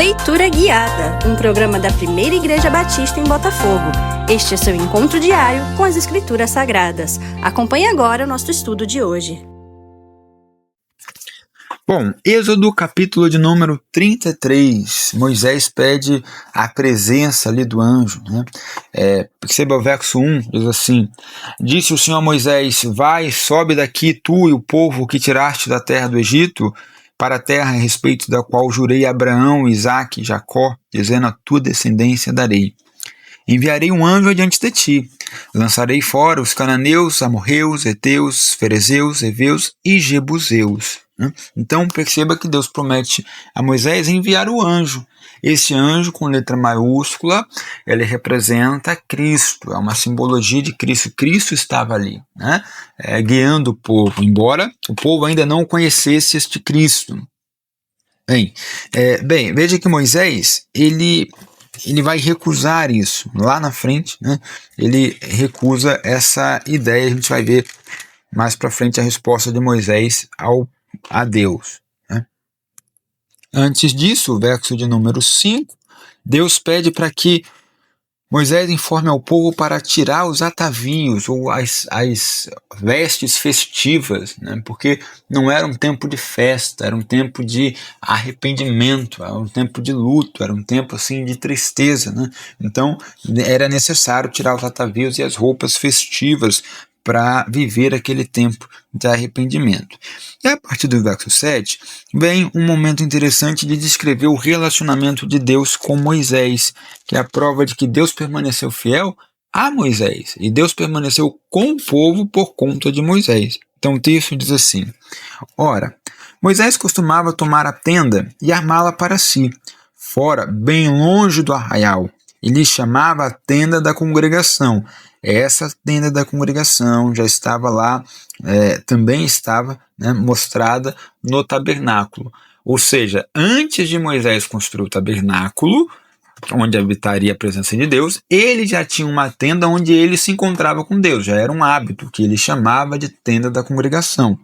Leitura Guiada, um programa da Primeira Igreja Batista em Botafogo. Este é seu encontro diário com as Escrituras Sagradas. Acompanhe agora o nosso estudo de hoje. Bom, Êxodo capítulo de número 33, Moisés pede a presença ali do anjo, né? Perceba o verso 1, diz assim: Disse o Senhor a Moisés: Vai, sobe daqui tu e o povo que tiraste da terra do Egito, para a terra a respeito da qual jurei a Abraão, Isaque e Jacó, dizendo: a tua descendência darei. Enviarei um anjo adiante de ti, lançarei fora os cananeus, amorreus, heteus, ferezeus, heveus e jebuseus. Então perceba que Deus promete a Moisés enviar o anjo. Esse anjo com letra maiúscula, ele representa Cristo, é uma simbologia de Cristo. Cristo estava ali, né? Guiando o povo, embora o povo ainda não conhecesse este Cristo. Bem, veja que Moisés, ele vai recusar isso lá na frente, né? Ele recusa essa ideia. A gente vai ver mais para frente a resposta de Moisés a Deus, né? Antes disso, o verso de número 5, Deus pede para que Moisés informe ao povo para tirar os atavios ou as vestes festivas, né? Porque não era um tempo de festa, era um tempo de arrependimento, era um tempo de luto, era um tempo assim de tristeza, né? Então era necessário tirar os atavios e as roupas festivas para viver aquele tempo de arrependimento. E a partir do verso 7, vem um momento interessante de descrever o relacionamento de Deus com Moisés, que é a prova de que Deus permaneceu fiel a Moisés, e Deus permaneceu com o povo por conta de Moisés. Então o texto diz assim: Ora, Moisés costumava tomar a tenda e armá-la para si, fora, bem longe do arraial, e lhe chamava a tenda da congregação. Essa tenda da congregação já estava lá, também estava, né, mostrada no tabernáculo. Ou seja, antes de Moisés construir o tabernáculo, onde habitaria a presença de Deus, ele já tinha uma tenda onde ele se encontrava com Deus. Já era um hábito que ele chamava de tenda da congregação.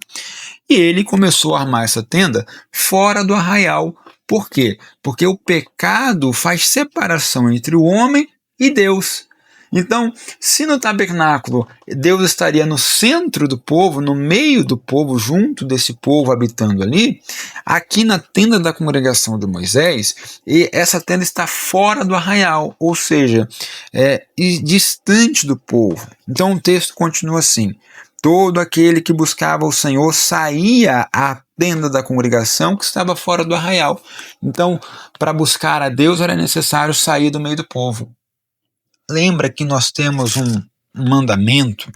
E ele começou a armar essa tenda fora do arraial. Por quê? Porque o pecado faz separação entre o homem e Deus. Então, se no tabernáculo Deus estaria no centro do povo, no meio do povo, junto desse povo habitando ali, aqui na tenda da congregação de Moisés, essa tenda está fora do arraial, ou seja, distante do povo. Então o texto continua assim: todo aquele que buscava o Senhor saía à tenda da congregação que estava fora do arraial. Então, para buscar a Deus era necessário sair do meio do povo. Lembra que nós temos um mandamento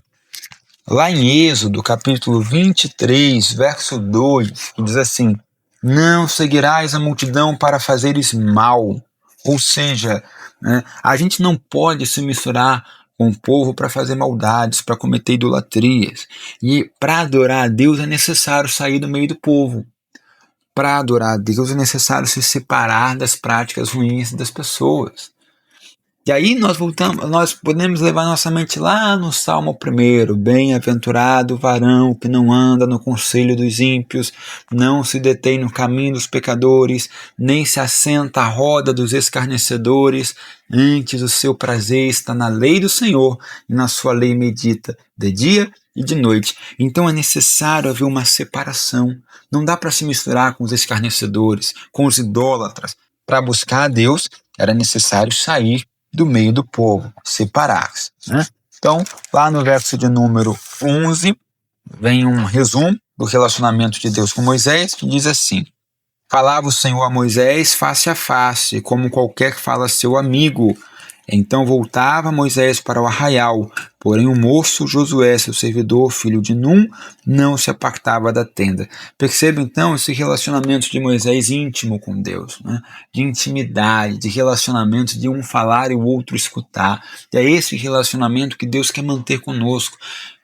lá em Êxodo, capítulo 23, verso 2, que diz assim: não seguirás a multidão para fazeres mal. Ou seja, né, a gente não pode se misturar com o povo para fazer maldades, para cometer idolatrias. E para adorar a Deus é necessário sair do meio do povo. Para adorar a Deus é necessário se separar das práticas ruins das pessoas. E aí nós podemos levar nossa mente lá no Salmo 1, bem-aventurado o varão que não anda no conselho dos ímpios, não se detém no caminho dos pecadores, nem se assenta à roda dos escarnecedores, antes o seu prazer está na lei do Senhor, e na sua lei medita de dia e de noite. Então é necessário haver uma separação. Não dá para se misturar com os escarnecedores, com os idólatras. Para buscar a Deus era necessário sair do meio do povo, separar-se, né? Então, lá no verso de número 11, vem um resumo do relacionamento de Deus com Moisés, que diz assim: falava o Senhor a Moisés face a face, como qualquer que fala a seu amigo. Então voltava Moisés para o arraial, porém o moço Josué, seu servidor, filho de Num, não se apartava da tenda. Perceba então esse relacionamento de Moisés íntimo com Deus, né? De intimidade, de relacionamento de um falar e o outro escutar. E é esse relacionamento que Deus quer manter conosco,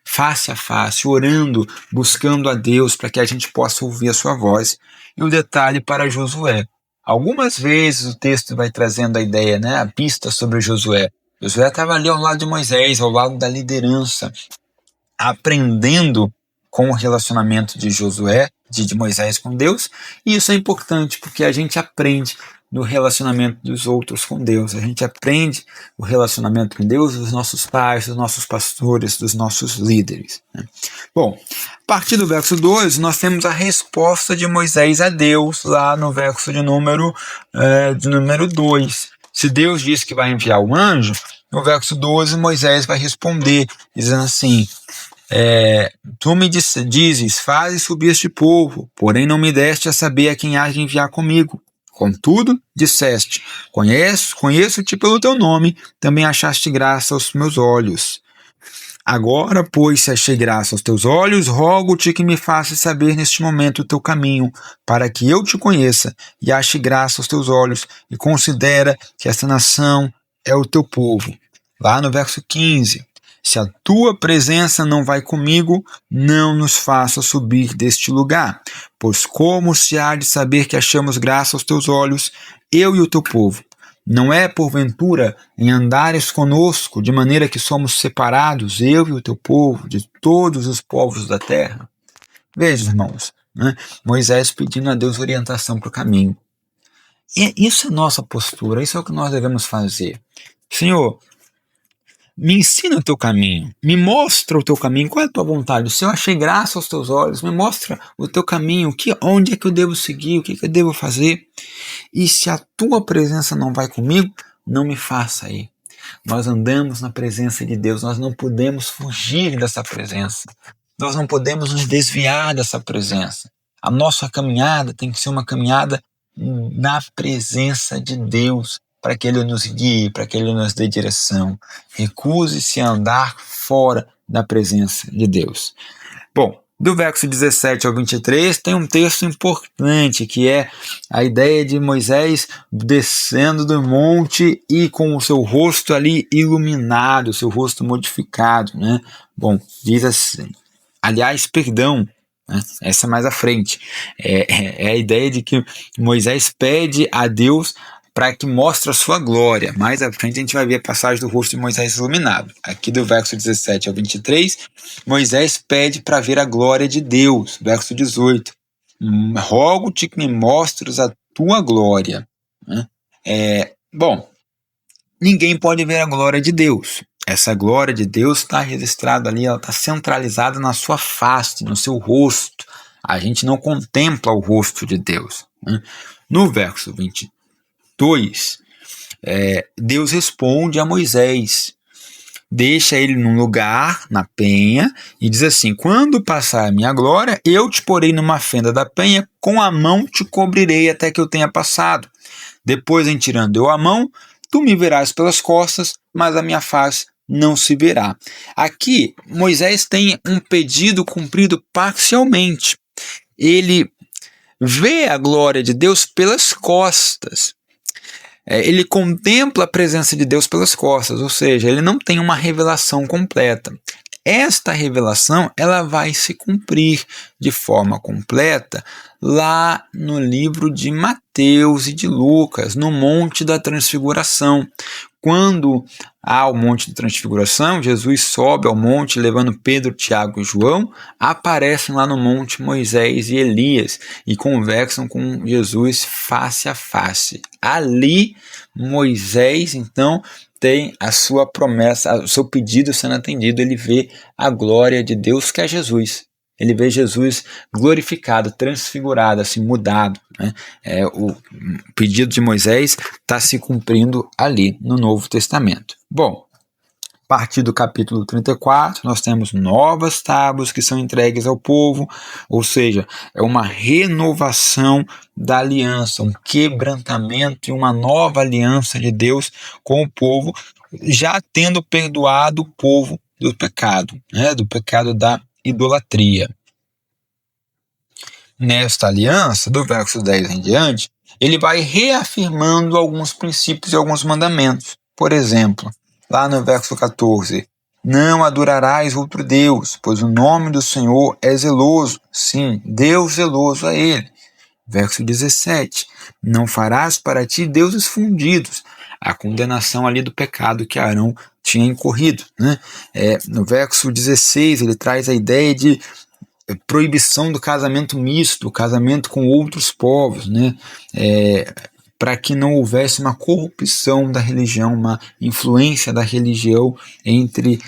face a face, orando, buscando a Deus para que a gente possa ouvir a sua voz. E o detalhe para Josué: algumas vezes o texto vai trazendo a ideia, né, a pista sobre Josué. Josué estava ali ao lado de Moisés, ao lado da liderança, aprendendo com o relacionamento de Josué, de Moisés com Deus. E isso é importante porque a gente aprende no relacionamento dos outros com Deus. A gente aprende o relacionamento com Deus dos nossos pais, dos nossos pastores, dos nossos líderes, né? Bom, a partir do verso 12, nós temos a resposta de Moisés a Deus, lá no verso de número 2. Se Deus diz que vai enviar o anjo, no verso 12, Moisés vai responder, dizendo assim: tu me dizes, faze subir este povo, porém não me deste a saber a quem hás de enviar comigo. Contudo, disseste, conheço-te pelo teu nome, também achaste graça aos meus olhos. Agora, pois, se achei graça aos teus olhos, rogo-te que me faças saber neste momento o teu caminho, para que eu te conheça e ache graça aos teus olhos, e considera que esta nação é o teu povo. Lá no verso 15, se a tua presença não vai comigo, não nos faça subir deste lugar, pois como se há de saber que achamos graça aos teus olhos, eu e o teu povo? Não é porventura em andares conosco, de maneira que somos separados, eu e o teu povo, de todos os povos da terra? Veja, irmãos, né? Moisés pedindo a Deus orientação para o caminho. E isso é nossa postura, isso é o que nós devemos fazer. Senhor, me ensina o teu caminho, me mostra o teu caminho, qual é a tua vontade? Se eu achei graça aos teus olhos, me mostra o teu caminho, onde é que eu devo seguir, o que eu devo fazer? E se a tua presença não vai comigo, não me faça ir. Nós andamos na presença de Deus, nós não podemos fugir dessa presença, nós não podemos nos desviar dessa presença. A nossa caminhada tem que ser uma caminhada na presença de Deus, para que Ele nos guie, para que Ele nos dê direção. Recuse-se a andar fora da presença de Deus. Bom, do verso 17 ao 23 tem um texto importante, que é a ideia de Moisés descendo do monte e com o seu rosto ali iluminado, o seu rosto modificado, né? Bom, diz assim, aliás, perdão, né? Essa é mais à frente, é a ideia de que Moisés pede a Deus para que mostre a sua glória. Mais à frente a gente vai ver a passagem do rosto de Moisés iluminado. Aqui do verso 17 ao 23, Moisés pede para ver a glória de Deus. Verso 18, rogo-te que me mostres a tua glória. Bom, ninguém pode ver a glória de Deus. Essa glória de Deus está registrada ali, ela está centralizada na sua face, no seu rosto. A gente não contempla o rosto de Deus, né? No verso 22, Deus responde a Moisés, deixa ele num lugar, na penha, e diz assim: quando passar a minha glória, eu te porei numa fenda da penha, com a mão te cobrirei até que eu tenha passado. Depois, em tirando eu a mão, tu me verás pelas costas, mas a minha face não se verá. Aqui, Moisés tem um pedido cumprido parcialmente. Ele vê a glória de Deus pelas costas. Ele contempla a presença de Deus pelas costas, ou seja, ele não tem uma revelação completa. Esta revelação ela vai se cumprir de forma completa lá no livro de Mateus e de Lucas, no Monte da Transfiguração. Quando há o Monte da Transfiguração, Jesus sobe ao monte levando Pedro, Tiago e João, aparecem lá no monte Moisés e Elias e conversam com Jesus face a face. Ali, Moisés, então, tem a sua promessa, o seu pedido sendo atendido, ele vê a glória de Deus, que é Jesus. Ele vê Jesus glorificado, transfigurado, assim, mudado, né? O pedido de Moisés está se cumprindo ali no Novo Testamento. Bom, a partir do capítulo 34, nós temos novas tábuas que são entregues ao povo, ou seja, é uma renovação da aliança, um quebrantamento e uma nova aliança de Deus com o povo, já tendo perdoado o povo do pecado, né? Do pecado da idolatria. Nesta aliança, do verso 10 em diante, ele vai reafirmando alguns princípios e alguns mandamentos. Por exemplo, lá no verso 14, não adorarás outro Deus, pois o nome do Senhor é zeloso. Sim, Deus zeloso é Ele. Verso 17, não farás para ti deuses fundidos. A condenação ali do pecado que Arão tinha incorrido, né? No verso 16, ele traz a ideia de proibição do casamento misto, casamento com outros povos, né? para que não houvesse uma corrupção da religião, uma influência da religião entre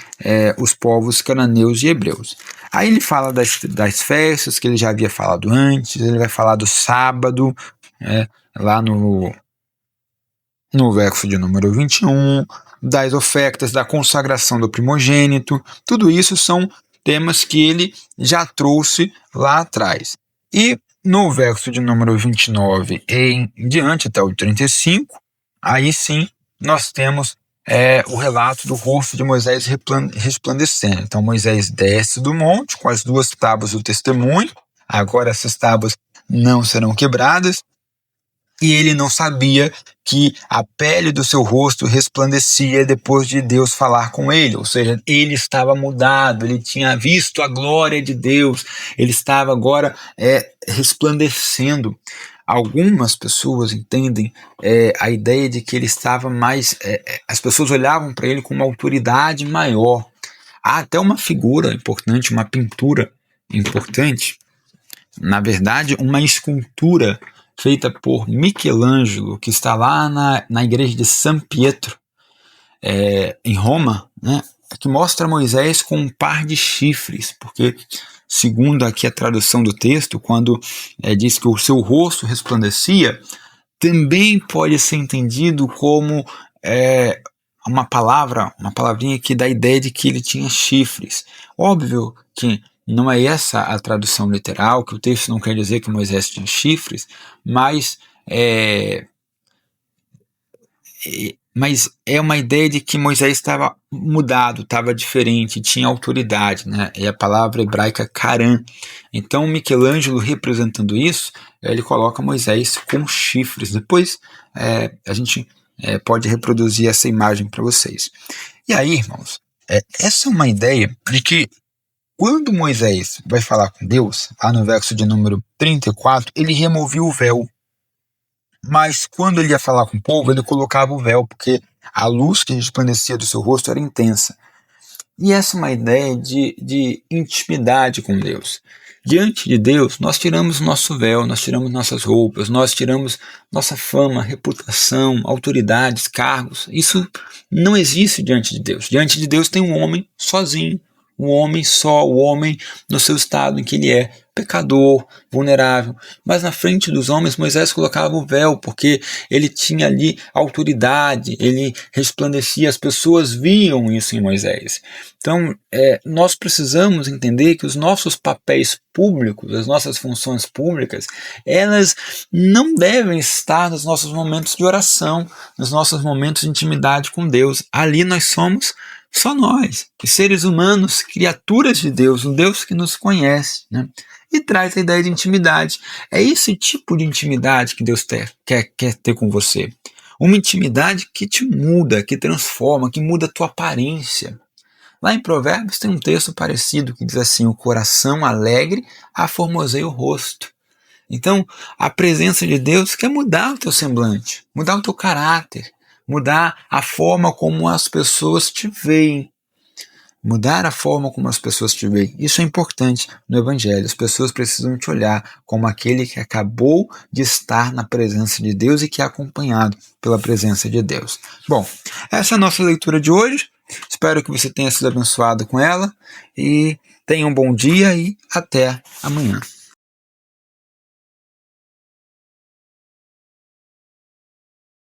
os povos cananeus e hebreus. Aí ele fala das festas que ele já havia falado antes, ele vai falar do sábado, lá no verso de número 21, das ofertas, da consagração do primogênito. Tudo isso são temas que ele já trouxe lá atrás. E no verso de número 29 em diante até o 35, aí sim nós temos o relato do rosto de Moisés resplandecendo. Então Moisés desce do monte com as 2 tábuas do testemunho. Agora essas tábuas não serão quebradas. E ele não sabia que a pele do seu rosto resplandecia depois de Deus falar com ele. Ou seja, ele estava mudado, ele tinha visto a glória de Deus, ele estava agora resplandecendo. Algumas pessoas entendem a ideia de que ele estava mais... as pessoas olhavam para ele com uma autoridade maior. Há até uma figura importante, uma pintura importante, na verdade, uma escultura feita por Michelangelo, que está lá na igreja de San Pietro, em Roma, né, que mostra Moisés com um par de chifres, porque, segundo aqui a tradução do texto, quando diz que o seu rosto resplandecia, também pode ser entendido como uma palavrinha que dá a ideia de que ele tinha chifres. Óbvio que não é essa a tradução literal, que o texto não quer dizer que Moisés tinha chifres, mas é uma ideia de que Moisés estava mudado, estava diferente, tinha autoridade, né? É a palavra hebraica karan. Então Michelangelo, representando isso, ele coloca Moisés com chifres. Depois a gente pode reproduzir essa imagem para vocês. E aí, irmãos, essa é uma ideia de que quando Moisés vai falar com Deus, lá no verso de número 34, ele removia o véu. Mas quando ele ia falar com o povo, ele colocava o véu, porque a luz que resplandecia do seu rosto era intensa. E essa é uma ideia de intimidade com Deus. Diante de Deus, nós tiramos nosso véu, nós tiramos nossas roupas, nós tiramos nossa fama, reputação, autoridades, cargos. Isso não existe diante de Deus. Diante de Deus tem um homem sozinho. O homem só, o homem no seu estado em que ele é pecador, vulnerável. Mas na frente dos homens Moisés colocava o véu, porque ele tinha ali autoridade, ele resplandecia, as pessoas viam isso em Moisés. Então nós precisamos entender que os nossos papéis públicos, as nossas funções públicas, elas não devem estar nos nossos momentos de oração, nos nossos momentos de intimidade com Deus. Ali nós somos só nós, os seres humanos, criaturas de Deus, um Deus que nos conhece, né? E traz a ideia de intimidade. É esse tipo de intimidade que Deus quer ter com você. Uma intimidade que te muda, que transforma, que muda a tua aparência. Lá em Provérbios tem um texto parecido que diz assim: o coração alegre aformoseia o rosto. Então, a presença de Deus quer mudar o teu semblante, mudar o teu caráter, mudar a forma como as pessoas te veem. Mudar a forma como as pessoas te veem. Isso é importante no Evangelho. As pessoas precisam te olhar como aquele que acabou de estar na presença de Deus e que é acompanhado pela presença de Deus. Bom, essa é a nossa leitura de hoje. Espero que você tenha sido abençoado com ela. E tenha um bom dia e até amanhã.